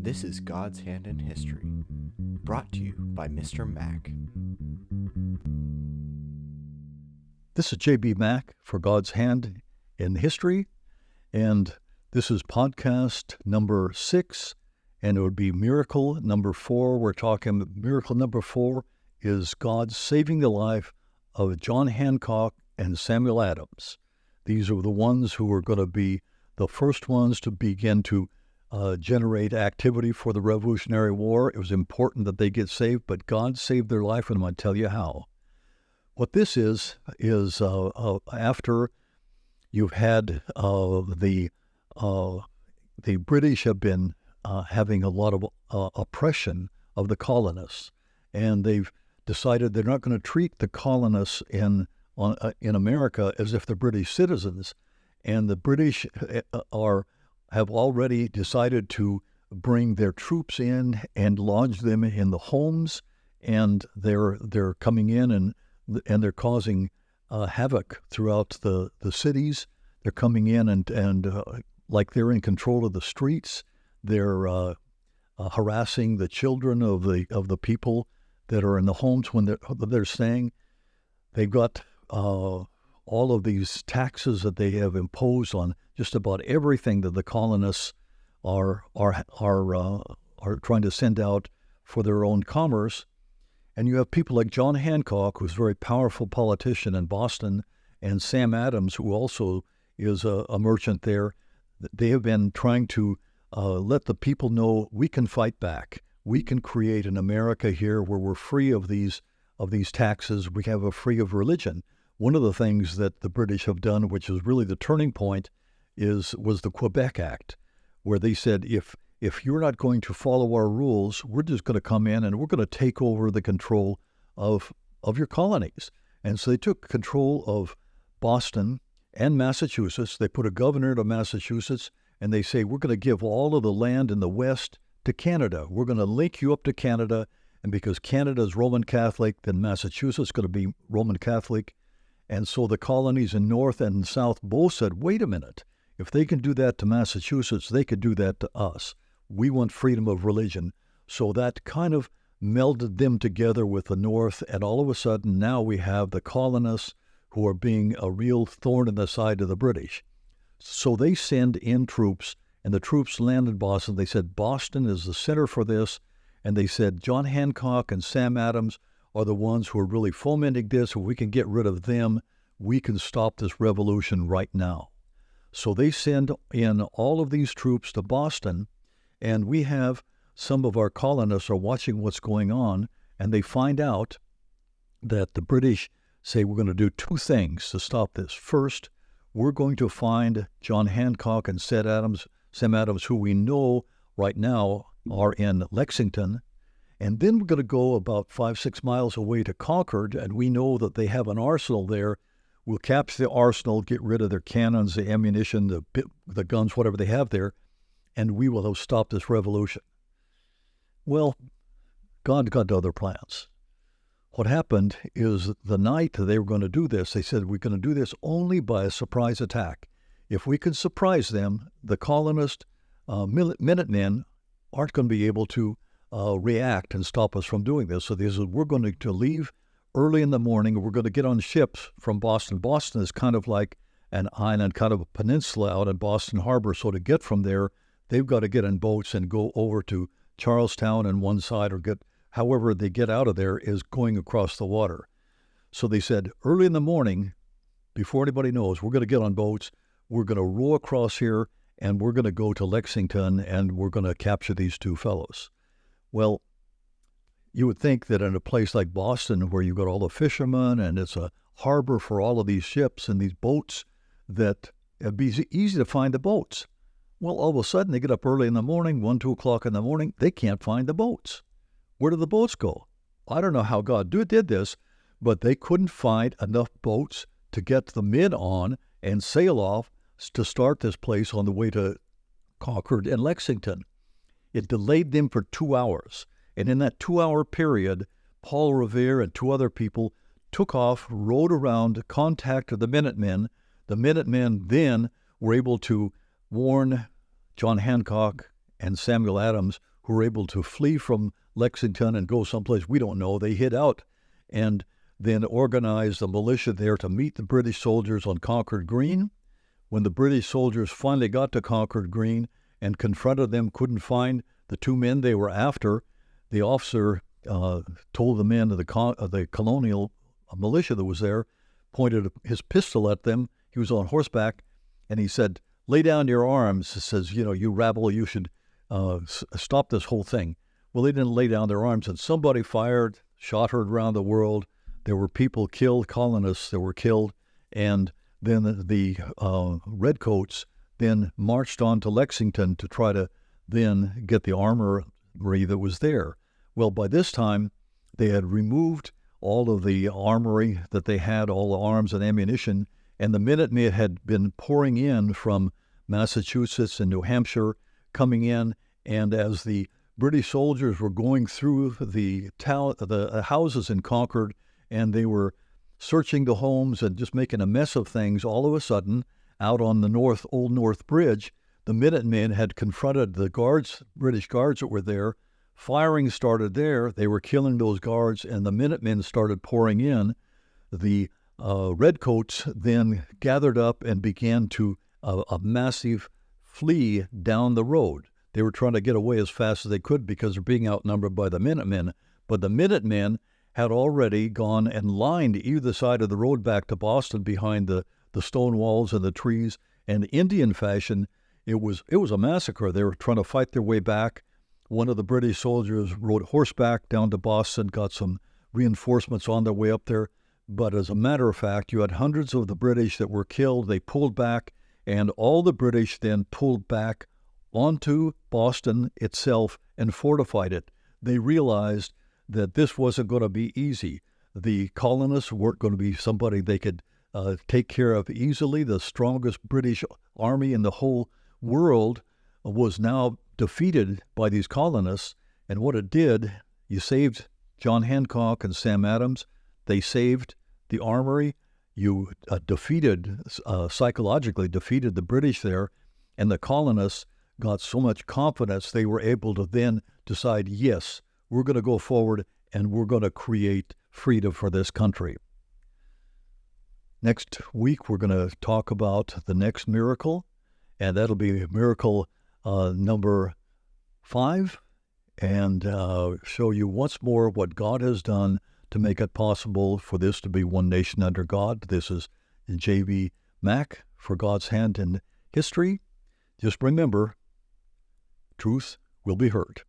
This is God's Hand in History, brought to you by Mr. Mack. This is J.B. Mack for God's Hand in History, and this is podcast number 6, and it would be miracle number 4. We're talking miracle number 4 is God saving the life of John Hancock and Samuel Adams. These are the ones who are going to be the first ones to begin to generate activity for the Revolutionary War. It was important that they get saved, but God saved their life, and I'm going to tell you how. What this is after you've had the British have been having a lot of oppression of the colonists, and they've decided they're not going to treat the colonists in America as if they're British citizens, and the British have already decided to bring their troops in and lodge them in the homes, and they're coming in and they're causing havoc throughout the cities. They're coming in and like they're in control of the streets. They're harassing the children of the people that are in the homes when they're staying. They've got all of these taxes that they have imposed on just about everything that the colonists are trying to send out for their own commerce. And you have people like John Hancock, who's a very powerful politician in Boston, and Sam Adams, who also is a merchant there. They have been trying to let the people know we can fight back. We can create an America here where we're free of these taxes. We have a free of religion. One of the things that the British have done, which is really the turning point, was the Quebec Act, where they said if you're not going to follow our rules, we're just going to come in and we're going to take over the control of your colonies. And so they took control of Boston and Massachusetts. They put a governor to Massachusetts, and they say, we're going to give all of the land in the West to Canada. We're going to link you up to Canada, and because Canada is Roman Catholic, then Massachusetts is going to be Roman Catholic. And so the colonies in North and South both said, wait a minute, if they can do that to Massachusetts, they could do that to us. We want freedom of religion. So that kind of melded them together with the North, and all of a sudden now we have the colonists who are being a real thorn in the side of the British. So they send in troops, and the troops land in Boston. They said Boston is the center for this, and they said John Hancock and Sam Adams are the ones who are really fomenting this. If we can get rid of them, we can stop this revolution right now. So they send in all of these troops to Boston, and we have some of our colonists are watching what's going on, and they find out that the British say we're going to do 2 things to stop this. First, we're going to find John Hancock and Sam Adams, who we know right now are in Lexington, and then we're going to go about 5-6 miles away to Concord, and we know that they have an arsenal there. We'll capture the arsenal, get rid of their cannons, the ammunition, the guns, whatever they have there, and we will have stopped this revolution. Well, God got other plans. What happened is the night they were going to do this, they said, we're going to do this only by a surprise attack. If we can surprise them, the colonist Minutemen aren't going to be able to react and stop us from doing this. So they said, we're going to leave early in the morning. We're going to get on ships from Boston. Boston is kind of like an island, kind of a peninsula out in Boston Harbor. So to get from there, they've got to get in boats and go over to Charlestown on one side, or however they get out of there is going across the water. So they said, early in the morning, before anybody knows, we're going to get on boats, we're going to row across here, and we're going to go to Lexington, and we're going to capture these 2 fellows. Well, you would think that in a place like Boston, where you've got all the fishermen, and it's a harbor for all of these ships and these boats, that it'd be easy to find the boats. Well, all of a sudden, they get up early in the morning, 1, 2 o'clock in the morning, they can't find the boats. Where did the boats go? I don't know how God did this, but they couldn't find enough boats to get the men on and sail off to start this place on the way to Concord and Lexington. It delayed them for 2 hours. And in that 2-hour period, Paul Revere and 2 other people took off, rode around, contacted the Minutemen. The Minutemen then were able to warn John Hancock and Samuel Adams, who were able to flee from Lexington and go someplace we don't know. They hid out and then organized a militia there to meet the British soldiers on Concord Green. When the British soldiers finally got to Concord Green and confronted them, couldn't find the two men they were after, the officer told the men of the colonial militia that was there, pointed his pistol at them. He was on horseback, and he said, "Lay down your arms." He says, "You rabble, you should stop this whole thing." Well, they didn't lay down their arms, and somebody fired, shot heard around the world. There were people killed, colonists that were killed, and then the redcoats then marched on to Lexington to try to then get the armory that was there. Well, by this time, they had removed all of the armory that they had, all the arms and ammunition, and the Minutemen had been pouring in from Massachusetts and New Hampshire, coming in, and as the British soldiers were going through the houses in Concord, and they were searching the homes and just making a mess of things, all of a sudden, out on the Old North Bridge, the Minutemen had confronted the British guards that were there. Firing started there. They were killing those guards, and the Minutemen started pouring in. The redcoats then gathered up and began to a massive flee down the road. They were trying to get away as fast as they could because they're being outnumbered by the Minutemen. But the Minutemen had already gone and lined either side of the road back to Boston behind the stone walls and the trees. And Indian fashion, it was a massacre. They were trying to fight their way back. One of the British soldiers rode horseback down to Boston, got some reinforcements on their way up there. But as a matter of fact, you had hundreds of the British that were killed. They pulled back, and all the British then pulled back onto Boston itself and fortified it. They realized that this wasn't going to be easy. The colonists weren't going to be somebody they could take care of easily. The strongest British army in the whole world was now defeated by these colonists. And what it did, you saved John Hancock and Sam Adams. They saved the armory. You psychologically defeated the British there. And the colonists got so much confidence, they were able to then decide, yes, we're going to go forward and we're going to create freedom for this country. Next week, we're going to talk about the next miracle, and that'll be miracle number 5, and show you once more what God has done to make it possible for this to be one nation under God. This is J.B. Mack for God's Hand in History. Just remember, truth will be heard.